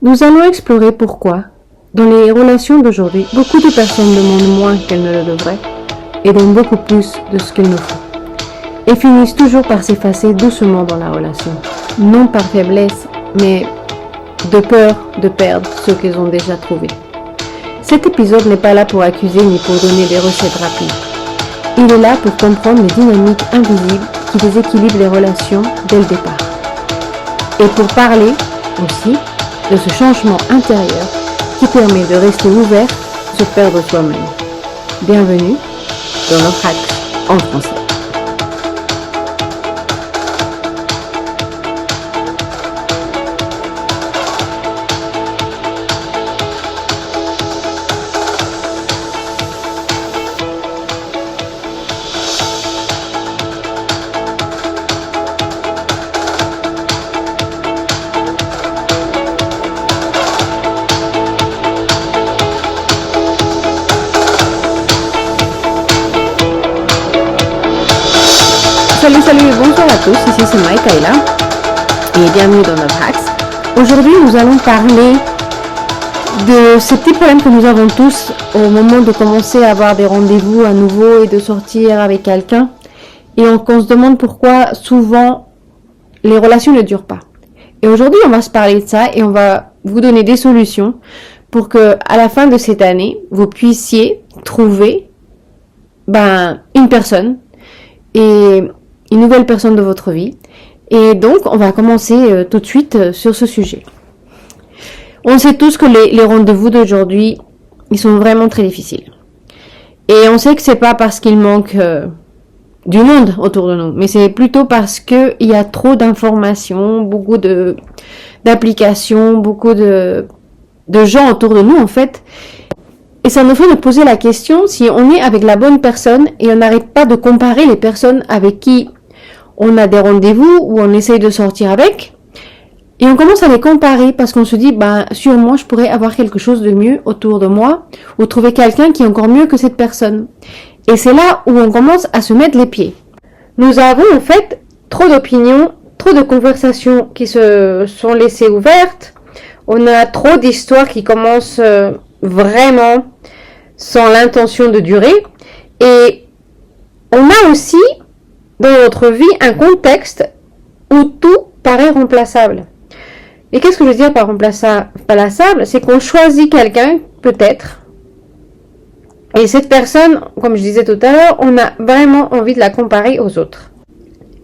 Nous allons explorer pourquoi, dans les relations d'aujourd'hui, beaucoup de personnes demandent moins qu'elles ne le devraient et donnent beaucoup plus de ce qu'il nous faut, et finissent toujours par s'effacer doucement dans la relation, non par faiblesse, mais de peur de perdre ce qu'ils ont déjà trouvé. Cet épisode n'est pas là pour accuser ni pour donner des recettes rapides. Il est là pour comprendre les dynamiques invisibles qui déséquilibrent les relations dès le départ. Et pour parler aussi de ce changement intérieur qui permet de rester ouvert, se perdre soi-même. Bienvenue dans notre axe en français. Salut et bonjour à tous, ici c'est Maïkaïla et bienvenue dans notre axe. Aujourd'hui nous allons parler de ces petits problèmes que nous avons tous au moment de commencer à avoir des rendez-vous à nouveau et de sortir avec quelqu'un, et qu'on se demande pourquoi souvent les relations ne durent pas. Et aujourd'hui on va se parler de ça et on va vous donner des solutions pour que à la fin de cette année vous puissiez trouver une personne et une nouvelle personne de votre vie. Et donc, on va commencer tout de suite sur ce sujet. On sait tous que les rendez-vous d'aujourd'hui, ils sont vraiment très difficiles. Et on sait que c'est pas parce qu'il manque du monde autour de nous, mais c'est plutôt parce que il y a trop d'informations, beaucoup d'applications, beaucoup de gens autour de nous, en fait. Et ça nous fait nous poser la question si on est avec la bonne personne et on n'arrête pas de comparer les personnes avec qui on a des rendez-vous ou on essaye de sortir avec, et on commence à les comparer parce qu'on se dit, sûrement je pourrais avoir quelque chose de mieux autour de moi, ou trouver quelqu'un qui est encore mieux que cette personne. Et c'est là où on commence à se mettre les pieds. Nous avons en fait trop d'opinions, trop de conversations qui se sont laissées ouvertes, on a trop d'histoires qui commencent vraiment sans l'intention de durer, et on a aussi dans notre vie un contexte où tout paraît remplaçable. Et qu'est-ce que je veux dire par remplaçable? C'est qu'on choisit quelqu'un, peut-être, et cette personne, comme je disais tout à l'heure, on a vraiment envie de la comparer aux autres,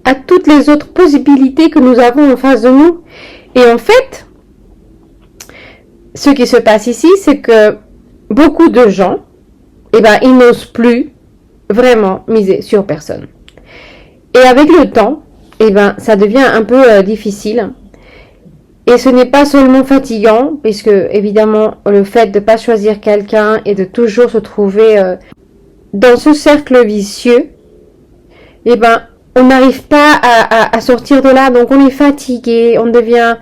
à toutes les autres possibilités que nous avons en face de nous. Et en fait, ce qui se passe ici, c'est que beaucoup de gens, ils n'osent plus vraiment miser sur personne. Et avec le temps, ça devient un peu difficile. Et ce n'est pas seulement fatigant, puisque évidemment, le fait de ne pas choisir quelqu'un et de toujours se trouver dans ce cercle vicieux, on n'arrive pas à sortir de là. Donc on est fatigué, on devient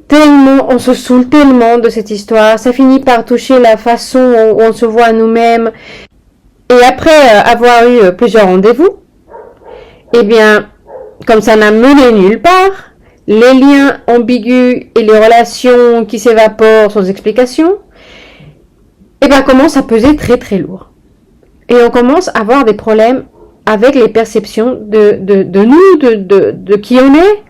tellement, on se saoule tellement de cette histoire. Ça finit par toucher la façon où on se voit nous-mêmes. Et après avoir eu plusieurs rendez-vous, comme ça n'a mené nulle part, les liens ambigus et les relations qui s'évaporent sans explication, commencent à peser très très lourd. Et on commence à avoir des problèmes avec les perceptions de nous, de qui on est.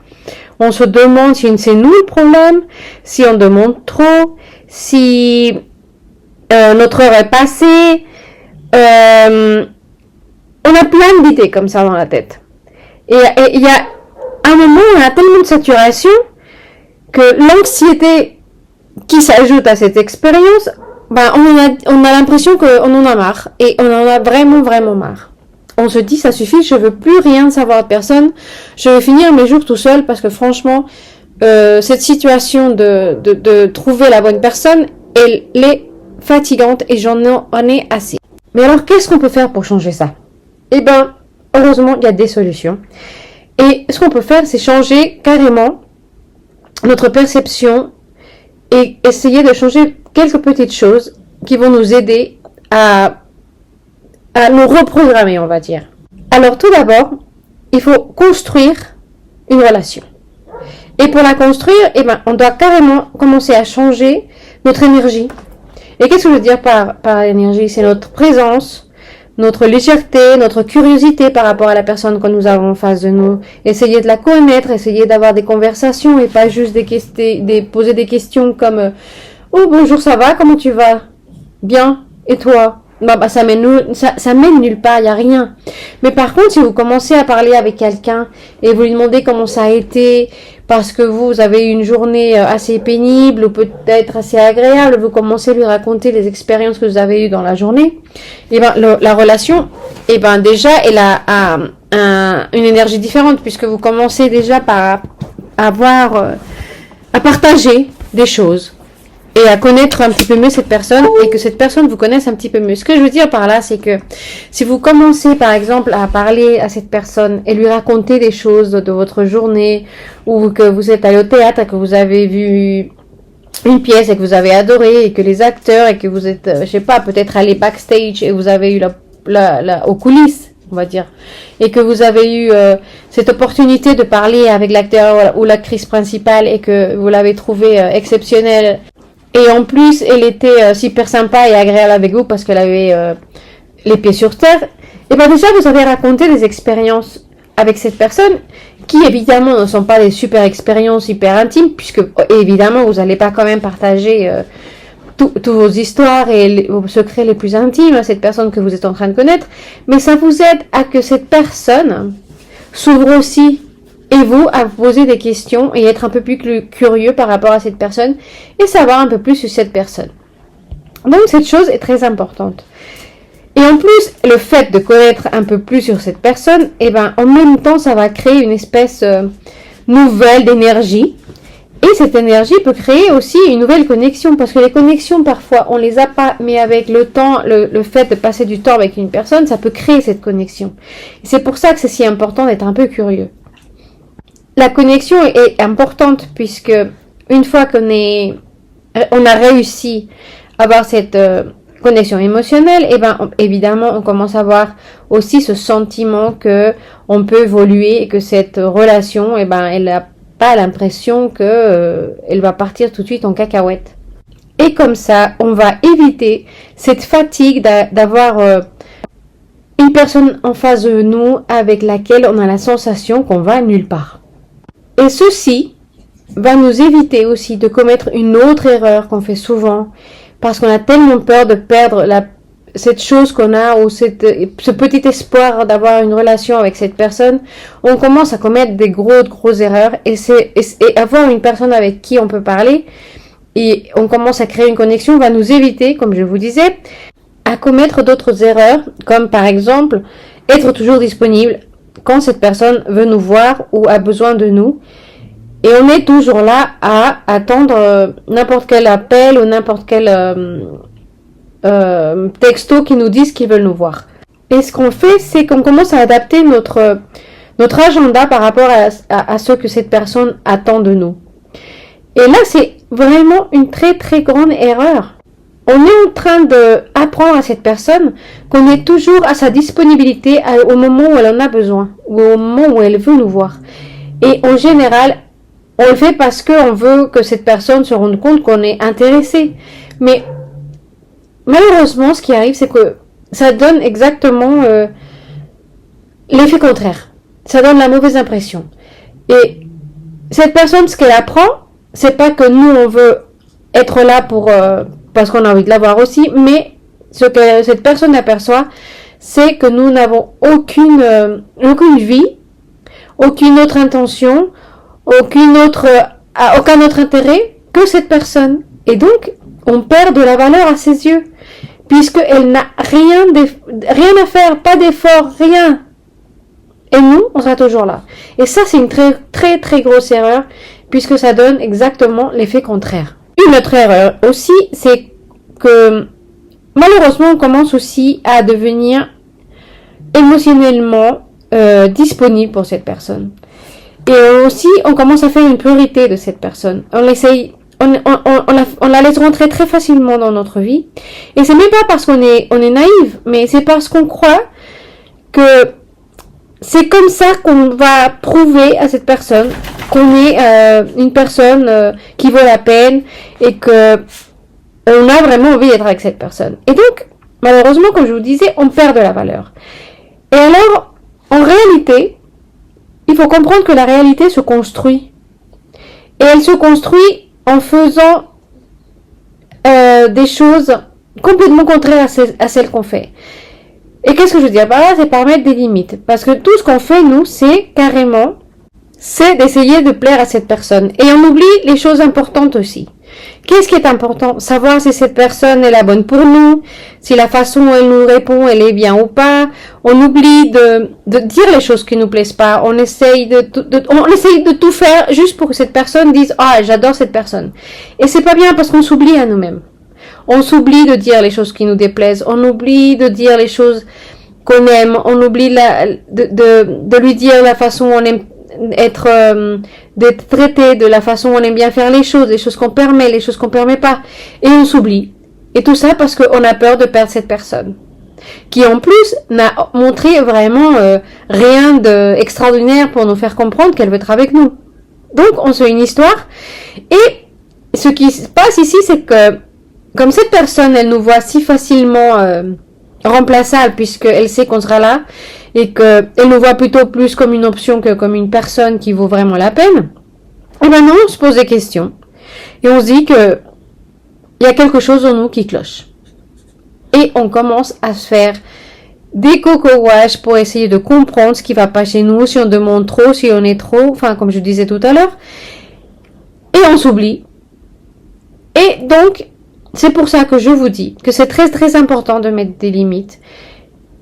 On se demande si c'est nous le problème, si on demande trop, si notre heure est passée. On a plein d'idées comme ça dans la tête. Et il y a un moment où on a tellement de saturation que l'anxiété qui s'ajoute à cette expérience, on a l'impression qu'on en a marre. Et on en a vraiment, vraiment marre. On se dit, ça suffit, je veux plus rien savoir de personne. Je veux finir mes jours tout seul parce que franchement, cette situation de trouver la bonne personne, elle est fatigante et j'en ai assez. Mais alors, qu'est-ce qu'on peut faire pour changer ça? Heureusement, il y a des solutions. Et ce qu'on peut faire, c'est changer carrément notre perception et essayer de changer quelques petites choses qui vont nous aider à nous reprogrammer, on va dire. Alors, tout d'abord, il faut construire une relation. Et pour la construire, on doit carrément commencer à changer notre énergie. Et qu'est-ce que je veux dire par énergie? C'est notre présence, notre légèreté, notre curiosité par rapport à la personne que nous avons en face de nous. Essayer de la connaître, essayer d'avoir des conversations et pas juste poser des questions comme oh bonjour, ça va, comment tu vas? Bien, et toi? Ça mène nulle part, il n'y a rien. Mais par contre, si vous commencez à parler avec quelqu'un et vous lui demandez comment ça a été, parce que vous avez eu une journée assez pénible ou peut-être assez agréable, vous commencez à lui raconter les expériences que vous avez eues dans la journée, la relation, déjà, elle a une énergie différente puisque vous commencez déjà par à partager des choses. Et à connaître un petit peu mieux cette personne et que cette personne vous connaisse un petit peu mieux. Ce que je veux dire par là, c'est que si vous commencez par exemple à parler à cette personne et lui raconter des choses de votre journée ou que vous êtes allé au théâtre et que vous avez vu une pièce et que vous avez adoré et que les acteurs et que vous êtes, je sais pas, peut-être allé backstage et vous avez eu aux coulisses, on va dire, et que vous avez eu cette opportunité de parler avec l'acteur ou l'actrice principale et que vous l'avez trouvé exceptionnelle. Et en plus, elle était super sympa et agréable avec vous parce qu'elle avait les pieds sur terre. Et déjà, vous avez raconté des expériences avec cette personne qui, évidemment, ne sont pas des super expériences hyper intimes puisque, évidemment, vous n'allez pas quand même partager toutes vos histoires et vos secrets les plus intimes à cette personne que vous êtes en train de connaître. Mais ça vous aide à que cette personne s'ouvre aussi. Et vous, à vous poser des questions et être un peu plus curieux par rapport à cette personne et savoir un peu plus sur cette personne. Donc, cette chose est très importante. Et en plus, le fait de connaître un peu plus sur cette personne, en même temps, ça va créer une espèce nouvelle d'énergie. Et cette énergie peut créer aussi une nouvelle connexion. Parce que les connexions, parfois, on les a pas. Mais avec le temps, le fait de passer du temps avec une personne, ça peut créer cette connexion. Et c'est pour ça que c'est si important d'être un peu curieux. La connexion est importante puisque une fois qu'on a réussi à avoir cette connexion émotionnelle, évidemment, on commence à avoir aussi ce sentiment que on peut évoluer et que cette relation, elle n'a pas l'impression que elle va partir tout de suite en cacahuète. Et comme ça, on va éviter cette fatigue d'avoir une personne en face de nous avec laquelle on a la sensation qu'on va nulle part. Et ceci va nous éviter aussi de commettre une autre erreur qu'on fait souvent parce qu'on a tellement peur de perdre cette chose qu'on a ou ce petit espoir d'avoir une relation avec cette personne. On commence à commettre des grosses erreurs et avoir une personne avec qui on peut parler et on commence à créer une connexion va nous éviter, comme je vous disais, à commettre d'autres erreurs comme par exemple être toujours disponible quand cette personne veut nous voir ou a besoin de nous. Et on est toujours là à attendre n'importe quel appel ou n'importe quel texto qui nous disent qu'ils veulent nous voir. Et ce qu'on fait, c'est qu'on commence à adapter notre agenda par rapport à ce que cette personne attend de nous. Et là, c'est vraiment une très très grande erreur. On est en train d'apprendre à cette personne qu'on est toujours à sa disponibilité au moment où elle en a besoin, ou au moment où elle veut nous voir. Et en général, on le fait parce qu'on veut que cette personne se rende compte qu'on est intéressé. Mais malheureusement, ce qui arrive, c'est que ça donne exactement l'effet contraire. Ça donne la mauvaise impression. Et cette personne, ce qu'elle apprend, c'est pas que nous, on veut être là parce qu'on a envie de la voir aussi, mais ce que cette personne aperçoit, c'est que nous n'avons aucune vie, aucune autre intention, aucun autre intérêt que cette personne. Et donc, on perd de la valeur à ses yeux, puisqu'elle n'a rien à faire, pas d'effort, rien. Et nous, on sera toujours là. Et ça, c'est une très, très, très grosse erreur, puisque ça donne exactement l'effet contraire. Une autre erreur aussi, c'est que malheureusement, on commence aussi à devenir émotionnellement disponible pour cette personne. Et aussi, on commence à faire une priorité de cette personne. On la laisse rentrer très facilement dans notre vie. Et c'est même pas parce qu'on est naïf, mais c'est parce qu'on croit que c'est comme ça qu'on va prouver à cette personne qu'on est une personne qui vaut la peine et que on a vraiment envie d'être avec cette personne. Et donc, malheureusement, comme je vous disais, on perd de la valeur. Et alors, en réalité, il faut comprendre que la réalité se construit. Et elle se construit en faisant des choses complètement contraires à celles qu'on fait. Et qu'est-ce que je veux dire par là? C'est par mettre des limites. Parce que tout ce qu'on fait, nous, c'est d'essayer de plaire à cette personne. Et on oublie les choses importantes aussi. Qu'est-ce qui est important? Savoir si cette personne est la bonne pour nous, si la façon où elle nous répond, elle est bien ou pas. On oublie de dire les choses qui nous plaisent pas. On essaye de tout faire juste pour que cette personne dise, ah, j'adore cette personne. Et c'est pas bien parce qu'on s'oublie à nous-mêmes. On s'oublie de dire les choses qui nous déplaisent. On oublie de dire les choses qu'on aime. On oublie de lui dire la façon où on aime d'être traité, de la façon où on aime bien faire les choses qu'on permet, les choses qu'on permet pas. Et on s'oublie. Et tout ça parce qu'on a peur de perdre cette personne. Qui en plus n'a montré vraiment rien d'extraordinaire pour nous faire comprendre qu'elle veut être avec nous. Donc on se fait une histoire. Et ce qui se passe ici, c'est que comme cette personne, elle nous voit si facilement remplaçable puisqu'elle sait qu'on sera là et qu'elle nous voit plutôt plus comme une option que comme une personne qui vaut vraiment la peine, et maintenant on se pose des questions et on se dit que il y a quelque chose en nous qui cloche. Et on commence à se faire des coco-wash pour essayer de comprendre ce qui va pas chez nous, si on demande trop, si on est trop, enfin comme je disais tout à l'heure, et on s'oublie. Et donc, c'est pour ça que je vous dis que c'est très très important de mettre des limites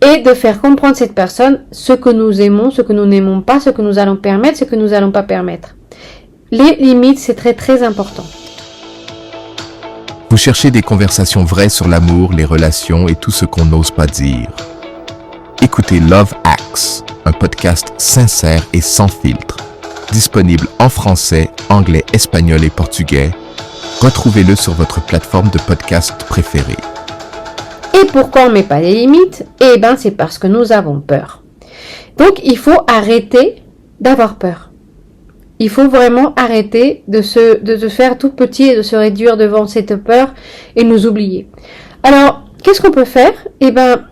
et de faire comprendre à cette personne ce que nous aimons, ce que nous n'aimons pas, ce que nous allons permettre, ce que nous allons pas permettre. Les limites, c'est très très important. Vous cherchez des conversations vraies sur l'amour, les relations et tout ce qu'on n'ose pas dire. Écoutez Love Hacks, un podcast sincère et sans filtre. Disponible en français, anglais, espagnol et portugais. Retrouvez-le sur votre plateforme de podcast préférée. Et pourquoi on met pas les limites? Eh ben, c'est parce que nous avons peur. Donc, il faut arrêter d'avoir peur. Il faut vraiment arrêter de se faire tout petit et de se réduire devant cette peur et nous oublier. Alors, qu'est-ce qu'on peut faire? Eh ben,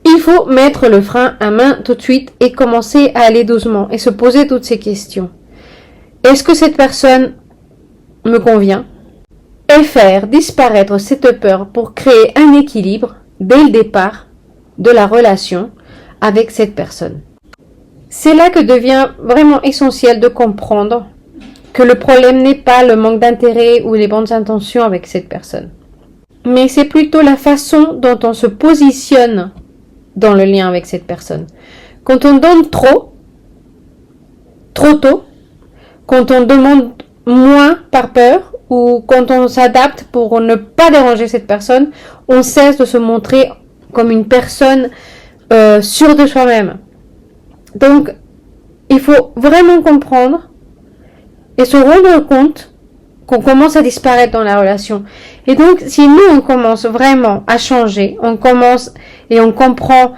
il faut mettre le frein à main tout de suite et commencer à aller doucement et se poser toutes ces questions. Est-ce que cette personne me convient? Et faire disparaître cette peur pour créer un équilibre dès le départ de la relation avec cette personne. C'est là que devient vraiment essentiel de comprendre que le problème n'est pas le manque d'intérêt ou les bonnes intentions avec cette personne, mais c'est plutôt la façon dont on se positionne dans le lien avec cette personne. Quand on donne trop tôt, quand on demande moins par peur, ou quand on s'adapte pour ne pas déranger cette personne, on cesse de se montrer comme une personne sûre de soi-même. Donc, il faut vraiment comprendre et se rendre compte qu'on commence à disparaître dans la relation. Et donc, si nous, on commence vraiment à changer, on commence et on comprend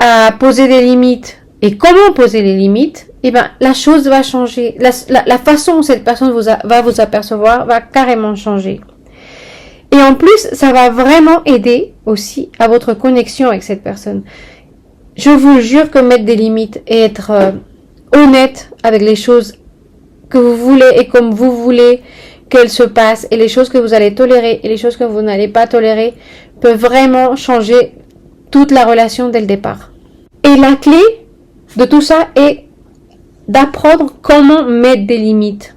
à poser des limites et comment poser les limites, eh ben, la chose va changer. La façon dont cette personne va vous apercevoir va carrément changer. Et en plus, ça va vraiment aider aussi à votre connexion avec cette personne. Je vous jure que mettre des limites et être honnête avec les choses que vous voulez et comme vous voulez qu'elles se passent et les choses que vous allez tolérer et les choses que vous n'allez pas tolérer peuvent vraiment changer toute la relation dès le départ. Et la clé de tout ça est d'apprendre comment mettre des limites.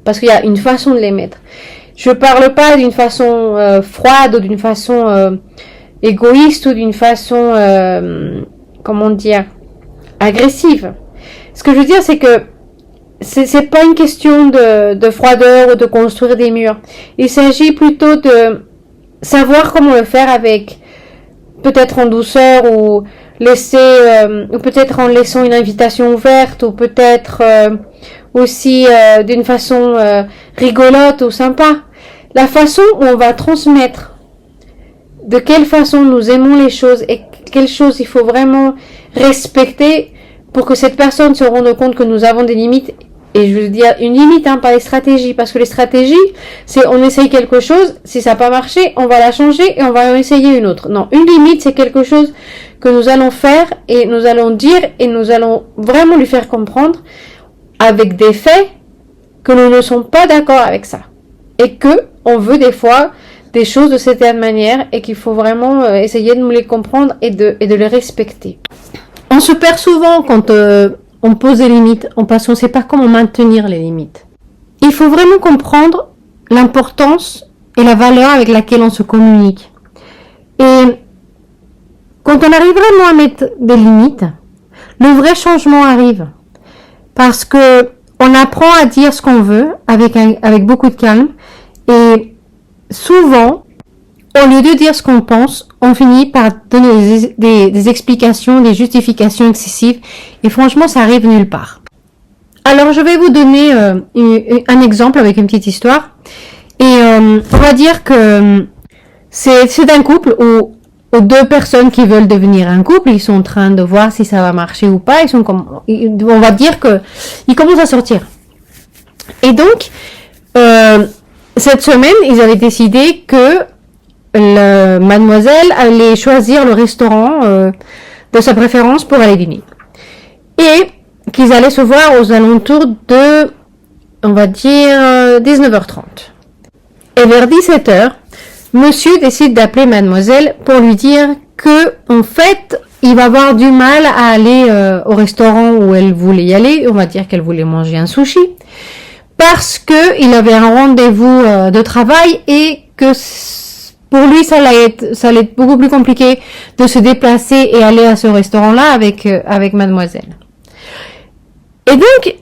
Parce qu'il y a une façon de les mettre. Je parle pas d'une façon froide ou d'une façon égoïste ou d'une façon, comment dire, agressive. Ce que je veux dire, c'est que c'est pas une question de froideur ou de construire des murs. Il s'agit plutôt de savoir comment le faire avec, peut-être en douceur ou ou peut-être en laissant une invitation ouverte ou peut-être aussi d'une façon rigolote ou sympa. La façon où on va transmettre de quelle façon nous aimons les choses et quelles choses il faut vraiment respecter pour que cette personne se rende compte que nous avons des limites. Et je veux dire une limite, pas les stratégies, parce que les stratégies, c'est on essaye quelque chose, si ça n'a pas marché, on va la changer et on va en essayer une autre. Non, une limite, c'est quelque chose que nous allons faire et nous allons dire et nous allons vraiment lui faire comprendre avec des faits que nous ne sommes pas d'accord avec ça. Et que on veut des fois des choses de certaine manière et qu'il faut vraiment essayer de nous les comprendre et de les respecter. On se perd souvent quand on pose des limites parce qu'on ne sait pas comment maintenir les limites. Il faut vraiment comprendre l'importance et la valeur avec laquelle on se communique. Et quand on arrive vraiment à mettre des limites, le vrai changement arrive. Parce que on apprend à dire ce qu'on veut avec beaucoup de calme. Et souvent, au lieu de dire ce qu'on pense, on finit par donner des explications, des justifications excessives. Et franchement, ça arrive nulle part. Alors, je vais vous donner un exemple avec une petite histoire. Et on va dire que c'est un couple où deux personnes qui veulent devenir un couple, ils sont en train de voir si ça va marcher ou pas. On va dire que ils commencent à sortir. Et donc, cette semaine, ils avaient décidé que mademoiselle allait choisir le restaurant de sa préférence pour aller dîner. Et qu'ils allaient se voir aux alentours de, on va dire, 19h30. Et vers 17h, monsieur décide d'appeler mademoiselle pour lui dire que, en fait, il va avoir du mal à aller au restaurant où elle voulait y aller. On va dire qu'elle voulait manger un sushi. Parce que il avait un rendez-vous de travail et que pour lui, ça allait être beaucoup plus compliqué de se déplacer et aller à ce restaurant-là avec mademoiselle. Et donc,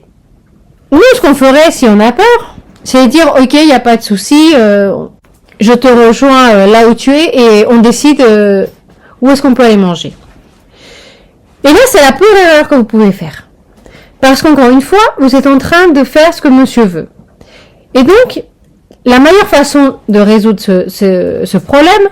nous, ce qu'on ferait si on a peur, c'est dire, ok, il n'y a pas de souci, je te rejoins là où tu es et on décide où est-ce qu'on peut aller manger. Et là, c'est la pire erreur que vous pouvez faire. Parce qu'encore une fois, vous êtes en train de faire ce que monsieur veut. Et donc, la meilleure façon de résoudre ce problème,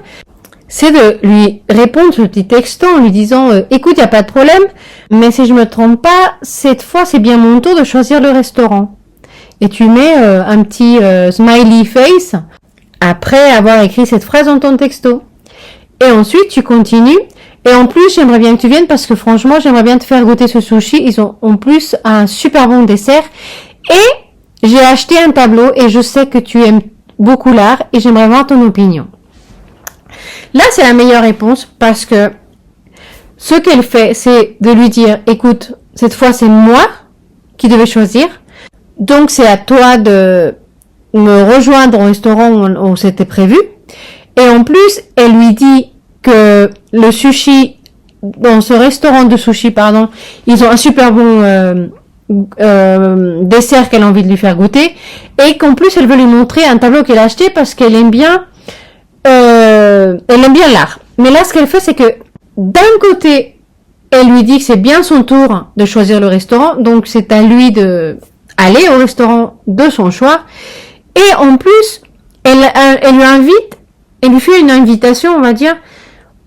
c'est de lui répondre ce petit texto en lui disant écoute, il n'y a pas de problème, mais si je me trompe pas, cette fois, c'est bien mon tour de choisir le restaurant. Et tu mets un petit smiley face après avoir écrit cette phrase dans ton texto. Et ensuite, tu continues. Et en plus, j'aimerais bien que tu viennes parce que franchement, j'aimerais bien te faire goûter ce sushi. Ils ont en plus un super bon dessert. Et j'ai acheté un tableau et je sais que tu aimes beaucoup l'art et j'aimerais voir ton opinion. Là, c'est la meilleure réponse parce que ce qu'elle fait, c'est de lui dire, écoute, cette fois, c'est moi qui devais choisir. Donc, c'est à toi de me rejoindre au restaurant où c'était prévu. Et en plus, elle lui dit que le sushi, dans ce restaurant de sushi, ils ont un super bon dessert qu'elle a envie de lui faire goûter, et qu'en plus elle veut lui montrer un tableau qu'elle a acheté parce qu'elle aime bien l'art. Mais là, ce qu'elle fait, c'est que d'un côté, elle lui dit que c'est bien son tour de choisir le restaurant, donc c'est à lui de aller au restaurant de son choix, et en plus, elle lui fait une invitation, on va dire,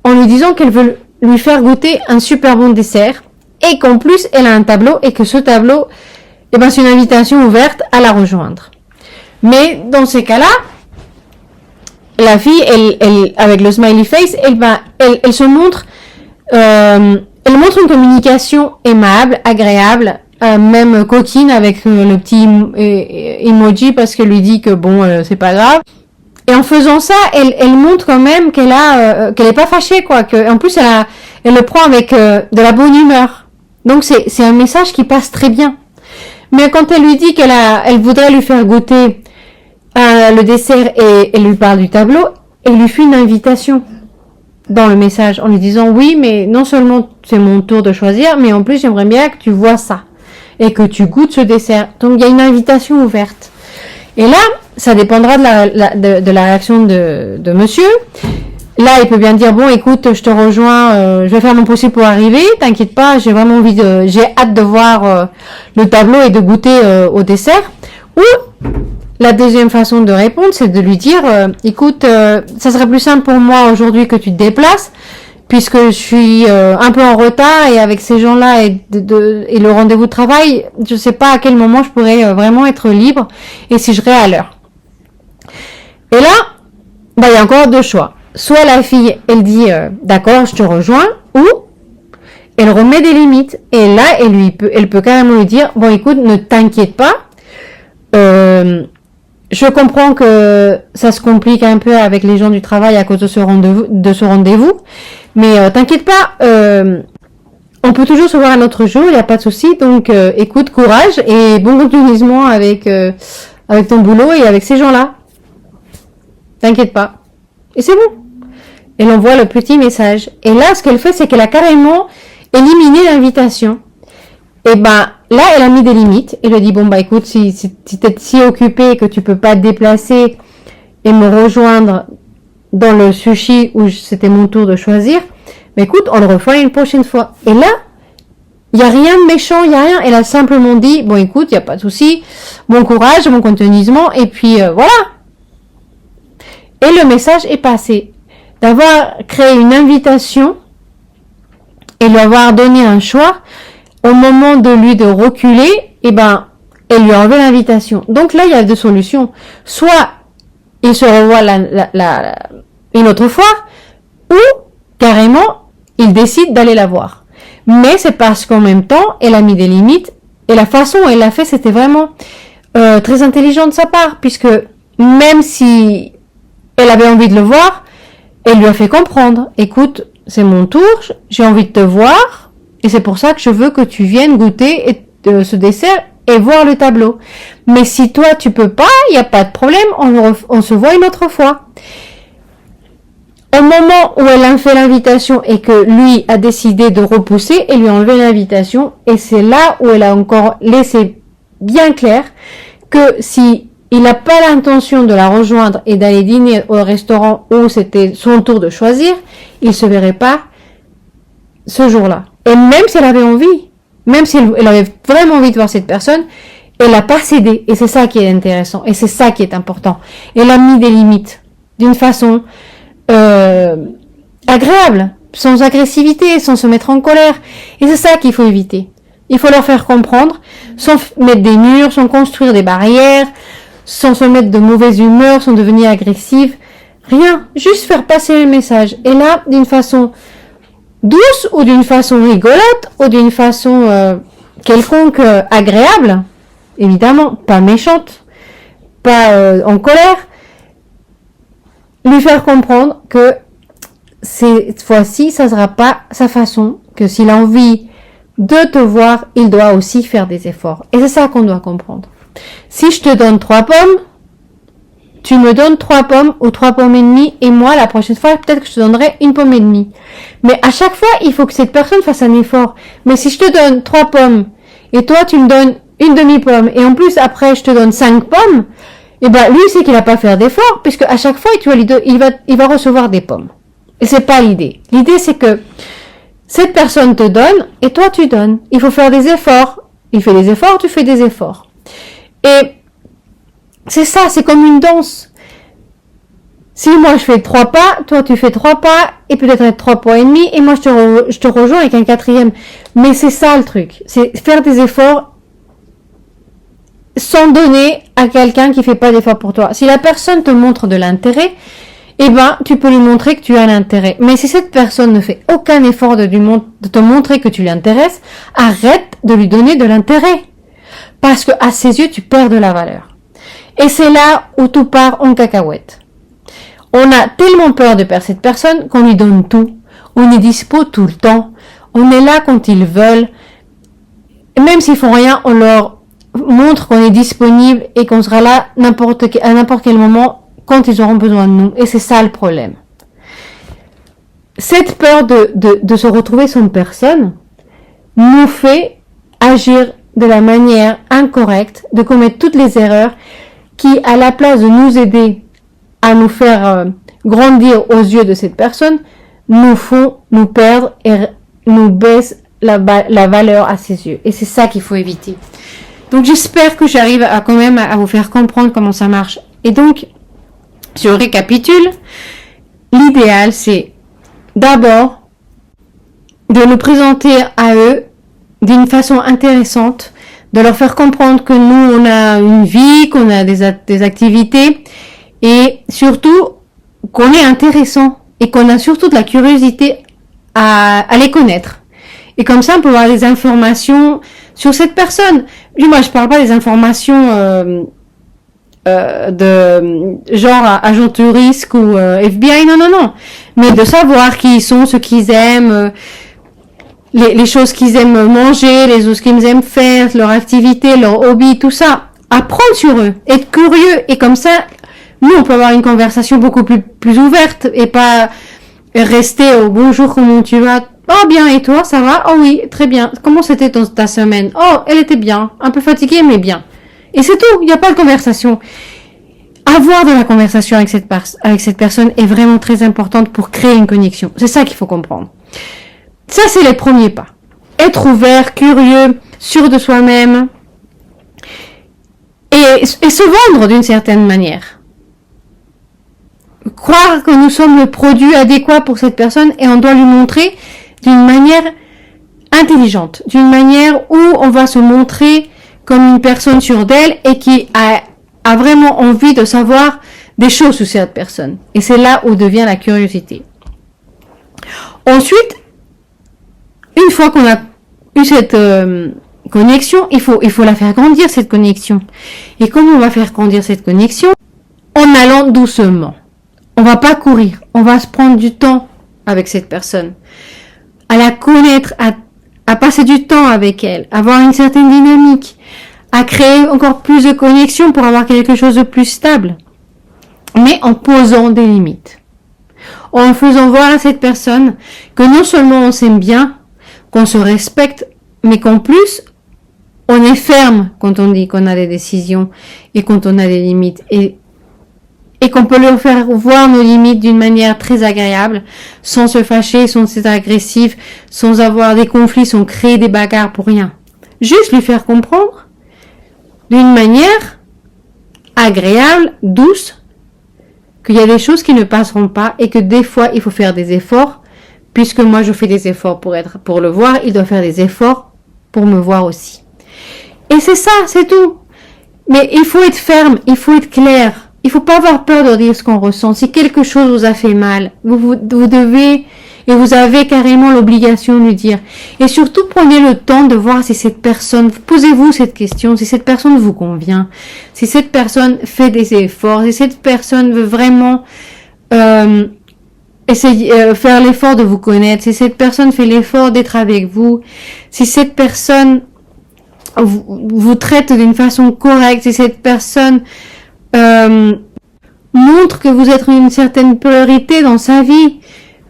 en lui disant qu'elle veut lui faire goûter un super bon dessert et qu'en plus elle a un tableau et que ce tableau, c'est une invitation ouverte à la rejoindre. Mais dans ces cas-là, la fille, elle avec le smiley face, elle se montre, elle montre une communication aimable, agréable, même coquine avec le petit emoji parce qu'elle lui dit que c'est pas grave. Et en faisant ça, elle montre quand même qu'elle est pas fâchée, quoi. Que en plus, elle le prend avec de la bonne humeur. Donc c'est un message qui passe très bien. Mais quand elle lui dit elle voudrait lui faire goûter le dessert et elle lui parle du tableau, elle lui fait une invitation dans le message en lui disant oui, mais non seulement c'est mon tour de choisir, mais en plus j'aimerais bien que tu vois ça et que tu goûtes ce dessert. Donc il y a une invitation ouverte. Et là, ça dépendra de la réaction de monsieur. Là, il peut bien dire, bon, écoute, je te rejoins, je vais faire mon possible pour arriver, t'inquiète pas, j'ai hâte de voir le tableau et de goûter au dessert. Ou, la deuxième façon de répondre, c'est de lui dire, écoute, ça serait plus simple pour moi aujourd'hui que tu te déplaces, puisque je suis un peu en retard et avec ces gens-là et le rendez-vous de travail, je sais pas à quel moment je pourrais vraiment être libre et si je serai à l'heure. Et là, il y a encore deux choix. Soit la fille, elle dit d'accord, je te rejoins, ou elle remet des limites. Et là, elle peut carrément lui dire bon, écoute, ne t'inquiète pas. Je comprends que ça se complique un peu avec les gens du travail à cause de ce rendez-vous, mais t'inquiète pas, on peut toujours se voir un autre jour, il n'y a pas de souci. Donc écoute, courage et bon continuement avec ton boulot et avec ces gens-là. T'inquiète pas. Et c'est bon. Elle envoie le petit message. Et là, ce qu'elle fait, c'est qu'elle a carrément éliminé l'invitation. Et là, elle a mis des limites. Elle lui dit, bon, écoute, si t'es si occupé que tu peux pas te déplacer et me rejoindre dans le sushi où c'était mon tour de choisir, mais écoute, on le refera une prochaine fois. Et là, il y a rien de méchant, il y a rien. Elle a simplement dit, bon, écoute, il y a pas de souci. Bon courage, bon continuisement. Et puis, voilà. Et le message est passé. D'avoir créé une invitation et lui avoir donné un choix, au moment de reculer, elle lui a enlevé l'invitation. Donc là, il y a deux solutions. Soit il se revoit une autre fois, ou carrément, il décide d'aller la voir. Mais c'est parce qu'en même temps, elle a mis des limites, et la façon dont elle l'a fait, c'était vraiment très intelligent de sa part, puisque même si elle avait envie de le voir, elle lui a fait comprendre, écoute, c'est mon tour, j'ai envie de te voir, et c'est pour ça que je veux que tu viennes goûter ce dessert et voir le tableau. Mais si toi tu peux pas, il n'y a pas de problème, on se voit une autre fois. Au moment où elle a fait l'invitation et que lui a décidé de repousser, elle lui a enlevé l'invitation, et c'est là où elle a encore laissé bien clair que si il n'a pas l'intention de la rejoindre et d'aller dîner au restaurant où c'était son tour de choisir, il se verrait pas ce jour-là. Et même si elle avait envie, même si elle avait vraiment envie de voir cette personne, elle n'a pas cédé. Et c'est ça qui est intéressant. Et c'est ça qui est important. Elle a mis des limites d'une façon agréable, sans agressivité, sans se mettre en colère. Et c'est ça qu'il faut éviter. Il faut leur faire comprendre, sans mettre des murs, sans construire des barrières, sans se mettre de mauvaise humeur, sans devenir agressive. Rien. Juste faire passer le message. Et là, d'une façon douce ou d'une façon rigolote ou d'une façon quelconque agréable, évidemment, pas méchante, pas en colère, lui faire comprendre que cette fois-ci, ça sera pas sa façon, que s'il a envie de te voir, il doit aussi faire des efforts. Et c'est ça qu'on doit comprendre. Si je te donne 3 pommes, tu me donnes 3 pommes ou 3 pommes et demie, et moi, la prochaine fois, peut-être que je te donnerai 1 pomme et demie. Mais à chaque fois, il faut que cette personne fasse un effort. Mais si je te donne 3 pommes, et toi, tu me donnes une demi-pomme, et en plus, après, je te donne 5 pommes, lui, il sait qu'il n'a pas fait d'effort, puisque à chaque fois, il va recevoir des pommes. Et c'est pas l'idée. L'idée, c'est que cette personne te donne, et toi, tu donnes. Il faut faire des efforts. Il fait des efforts, tu fais des efforts. Et c'est ça, c'est comme une danse. Si moi je fais 3 pas, toi tu fais 3 pas, et peut-être 3 pas et demi, et moi je te rejoins avec un 4e. Mais c'est ça le truc, c'est faire des efforts sans donner à quelqu'un qui fait pas d'efforts pour toi. Si la personne te montre de l'intérêt, tu peux lui montrer que tu as l'intérêt. Mais si cette personne ne fait aucun effort de te montrer que tu l'intéresses, arrête de lui donner de l'intérêt. Parce que à ses yeux, tu perds de la valeur. Et c'est là où tout part en cacahuète. On a tellement peur de perdre cette personne qu'on lui donne tout. On est dispo tout le temps. On est là quand ils veulent. Et même s'ils font rien, on leur montre qu'on est disponible et qu'on sera là à n'importe quel moment quand ils auront besoin de nous. Et c'est ça le problème. Cette peur de se retrouver sans personne nous fait agir de la manière incorrecte, de commettre toutes les erreurs qui, à la place de nous aider à nous faire grandir aux yeux de cette personne, nous font nous perdre et nous baissent la valeur à ses yeux. Et c'est ça qu'il faut éviter. Donc j'espère que j'arrive quand même à vous faire comprendre comment ça marche. Et donc, je récapitule. L'idéal, c'est d'abord de nous présenter à eux d'une façon intéressante, de leur faire comprendre que nous, on a une vie, qu'on a des activités, et surtout qu'on est intéressant, et qu'on a surtout de la curiosité à les connaître. Et comme ça, on peut avoir des informations sur cette personne. Moi, je parle pas des informations de genre agent de risque ou FBI, non. Mais de savoir qui ils sont, ce qu'ils aiment, les choses qu'ils aiment manger, les choses qu'ils aiment faire, leur activité, leur hobby, tout ça. Apprendre sur eux, être curieux, et comme ça, nous, on peut avoir une conversation beaucoup plus ouverte et pas rester au bonjour, comment tu vas? Oh bien, et toi, ça va? Oh oui, très bien. Comment c'était ta semaine? Oh, elle était bien. Un peu fatiguée, mais bien. Et c'est tout, il n'y a pas de conversation. Avoir de la conversation avec cette personne est vraiment très importante pour créer une connexion. C'est ça qu'il faut comprendre. Ça, c'est les premiers pas. Être ouvert, curieux, sûr de soi-même et se vendre d'une certaine manière. Croire que nous sommes le produit adéquat pour cette personne et on doit lui montrer d'une manière intelligente, d'une manière où on va se montrer comme une personne sûre d'elle et qui a vraiment envie de savoir des choses sur cette personne. Et c'est là où devient la curiosité. Ensuite, une fois qu'on a eu cette connexion, il faut la faire grandir, cette connexion. Et comment on va faire grandir cette connexion? En allant doucement. On va pas courir, on va se prendre du temps avec cette personne, à la connaître, à passer du temps avec elle, avoir une certaine dynamique, à créer encore plus de connexion pour avoir quelque chose de plus stable, mais en posant des limites, en faisant voir à cette personne que non seulement on s'aime bien, qu'on se respecte, mais qu'en plus on est ferme quand on dit qu'on a des décisions et quand on a des limites, et qu'on peut leur faire voir nos limites d'une manière très agréable, sans se fâcher, sans être agressif, sans avoir des conflits, sans créer des bagarres pour rien. Juste lui faire comprendre d'une manière agréable, douce, qu'il y a des choses qui ne passeront pas et que des fois il faut faire des efforts, puisque moi je fais des efforts pour le voir, il doit faire des efforts pour me voir aussi. Et c'est ça, c'est tout. Mais il faut être ferme, il faut être clair. Il faut pas avoir peur de dire ce qu'on ressent. Si quelque chose vous a fait mal, vous devez et vous avez carrément l'obligation de lui dire. Et surtout, prenez le temps de voir si cette personne, posez-vous cette question, si cette personne vous convient, si cette personne fait des efforts, si cette personne veut vraiment faire l'effort de vous connaître, si cette personne fait l'effort d'être avec vous, si cette personne vous traite d'une façon correcte, si cette personne montre que vous êtes une certaine priorité dans sa vie.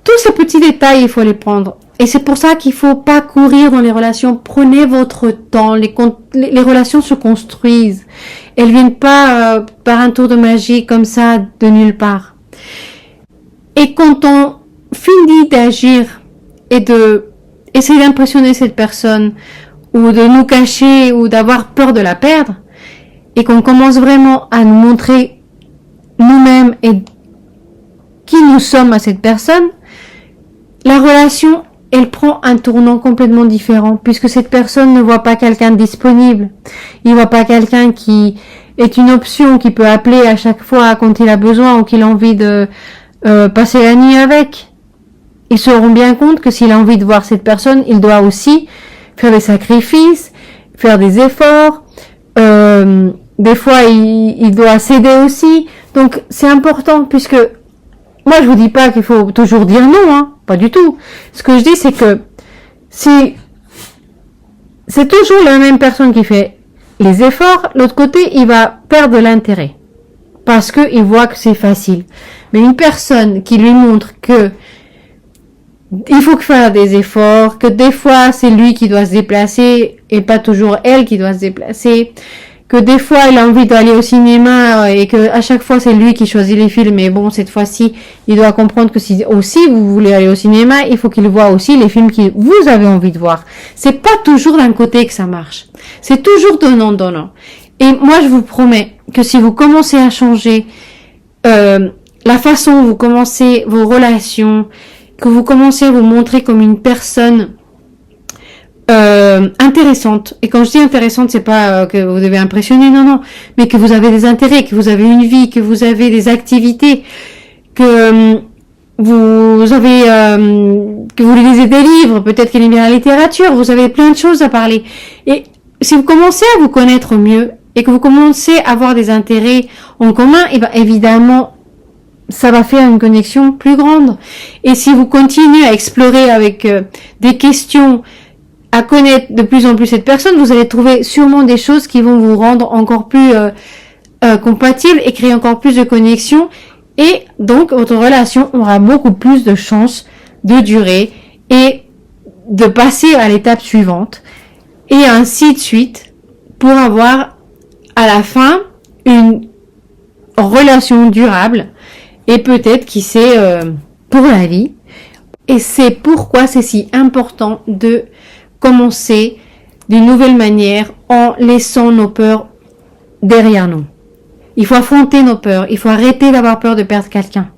Tous ces petits détails, il faut les prendre. Et c'est pour ça qu'il faut pas courir dans les relations. Prenez votre temps. Les relations se construisent. Elles viennent pas par un tour de magie comme ça de nulle part. Et quand on finit d'agir et de essayer d'impressionner cette personne ou de nous cacher ou d'avoir peur de la perdre, et qu'on commence vraiment à nous montrer nous-mêmes et qui nous sommes à cette personne, la relation, elle prend un tournant complètement différent, puisque cette personne ne voit pas quelqu'un de disponible. Il voit pas quelqu'un qui est une option, qui peut appeler à chaque fois quand il a besoin ou qu'il a envie de passer la nuit avec. Ils se rendent bien compte que s'il a envie de voir cette personne, il doit aussi faire des sacrifices, faire des efforts, des fois il doit céder aussi. Donc c'est important, puisque moi je vous dis pas qu'il faut toujours dire non, hein, pas du tout. Ce que je dis, c'est que si c'est toujours la même personne qui fait les efforts, l'autre côté il va perdre l'intérêt parce que il voit que c'est facile. Mais une personne qui lui montre que il faut faire des efforts, que des fois c'est lui qui doit se déplacer et pas toujours elle qui doit se déplacer, que des fois il a envie d'aller au cinéma et que à chaque fois c'est lui qui choisit les films, mais bon, cette fois-ci il doit comprendre que si aussi vous voulez aller au cinéma, il faut qu'il voit aussi les films que vous avez envie de voir. C'est pas toujours d'un côté que ça marche, c'est toujours donnant. Et moi je vous promets que si vous commencez à changer la façon dont vous commencez vos relations que vous commencez à vous montrer comme une personne intéressante. Et quand je dis intéressante, c'est pas que vous devez impressionner, non, mais que vous avez des intérêts, que vous avez une vie, que vous avez des activités, que vous avez, que vous lisez des livres, peut-être qu'il aime bien la littérature, vous avez plein de choses à parler. Et si vous commencez à vous connaître mieux et que vous commencez à avoir des intérêts en commun, et ben évidemment, ça va faire une connexion plus grande. Et si vous continuez à explorer avec des questions, à connaître de plus en plus cette personne, vous allez trouver sûrement des choses qui vont vous rendre encore plus compatibles et créer encore plus de connexions. Et donc, votre relation aura beaucoup plus de chances de durer et de passer à l'étape suivante. Et ainsi de suite, pour avoir à la fin une relation durable et peut-être, qui sait, pour la vie. Et c'est pourquoi c'est si important de commencer d'une nouvelle manière en laissant nos peurs derrière nous. Il faut affronter nos peurs. Il faut arrêter d'avoir peur de perdre quelqu'un.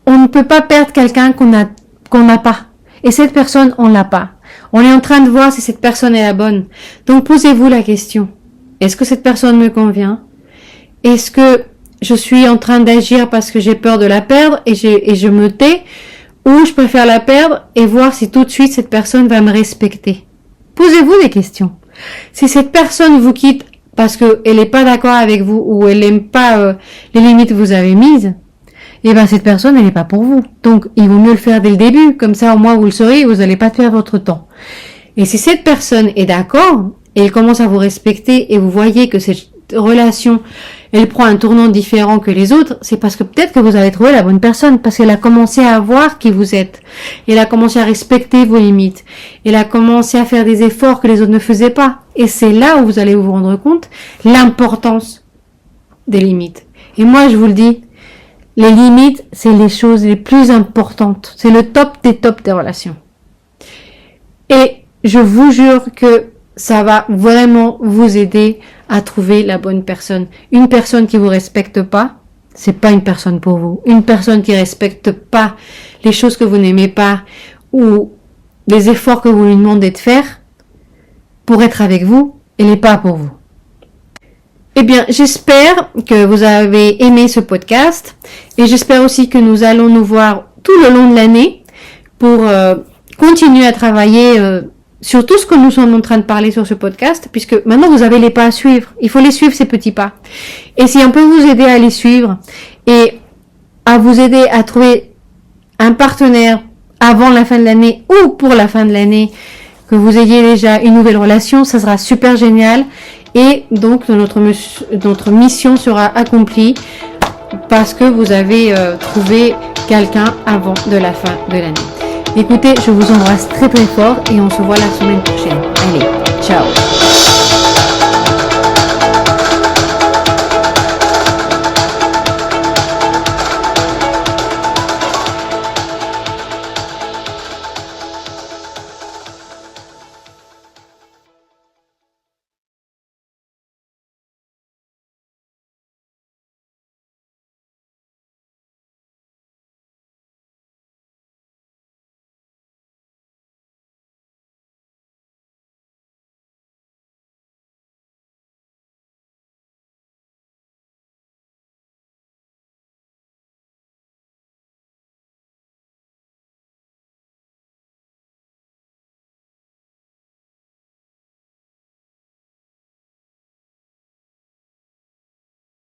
On ne peut pas perdre quelqu'un qu'on n'a pas. Et cette personne, on l'a pas. On est en train de voir si cette personne est la bonne. Donc posez-vous la question. Est-ce que cette personne me convient? Est-ce que je suis en train d'agir parce que j'ai peur de la perdre et je me tais? Ou je préfère la perdre et voir si tout de suite cette personne va me respecter? Posez-vous des questions. Si cette personne vous quitte parce qu'elle n'est pas d'accord avec vous ou elle n'aime pas les limites que vous avez mises, eh ben cette personne, elle n'est pas pour vous. Donc, il vaut mieux le faire dès le début. Comme ça, au moins, vous le saurez et vous n'allez pas perdre votre temps. Et si cette personne est d'accord et elle commence à vous respecter et vous voyez que cette relation, elle prend un tournant différent que les autres, c'est parce que peut-être que vous avez trouvé la bonne personne, parce qu'elle a commencé à voir qui vous êtes. Elle a commencé à respecter vos limites. Elle a commencé à faire des efforts que les autres ne faisaient pas. Et c'est là où vous allez vous rendre compte l'importance des limites. Et moi, je vous le dis, les limites, c'est les choses les plus importantes. C'est le top des relations. Et je vous jure que ça va vraiment vous aider à trouver la bonne personne. Une personne qui vous respecte pas, c'est pas une personne pour vous. Une personne qui respecte pas les choses que vous n'aimez pas ou les efforts que vous lui demandez de faire pour être avec vous, elle n'est pas pour vous. Eh bien, j'espère que vous avez aimé ce podcast et j'espère aussi que nous allons nous voir tout le long de l'année pour continuer à travailler sur tout ce que nous sommes en train de parler sur ce podcast, puisque maintenant vous avez les pas à suivre. Il faut les suivre, ces petits pas. Et si on peut vous aider à les suivre et à vous aider à trouver un partenaire avant la fin de l'année ou pour la fin de l'année, que vous ayez déjà une nouvelle relation, ça sera super génial. Et donc notre mission sera accomplie parce que vous avez trouvé quelqu'un avant de la fin de l'année. Écoutez, je vous embrasse très très fort et on se voit la semaine prochaine. Allez, ciao!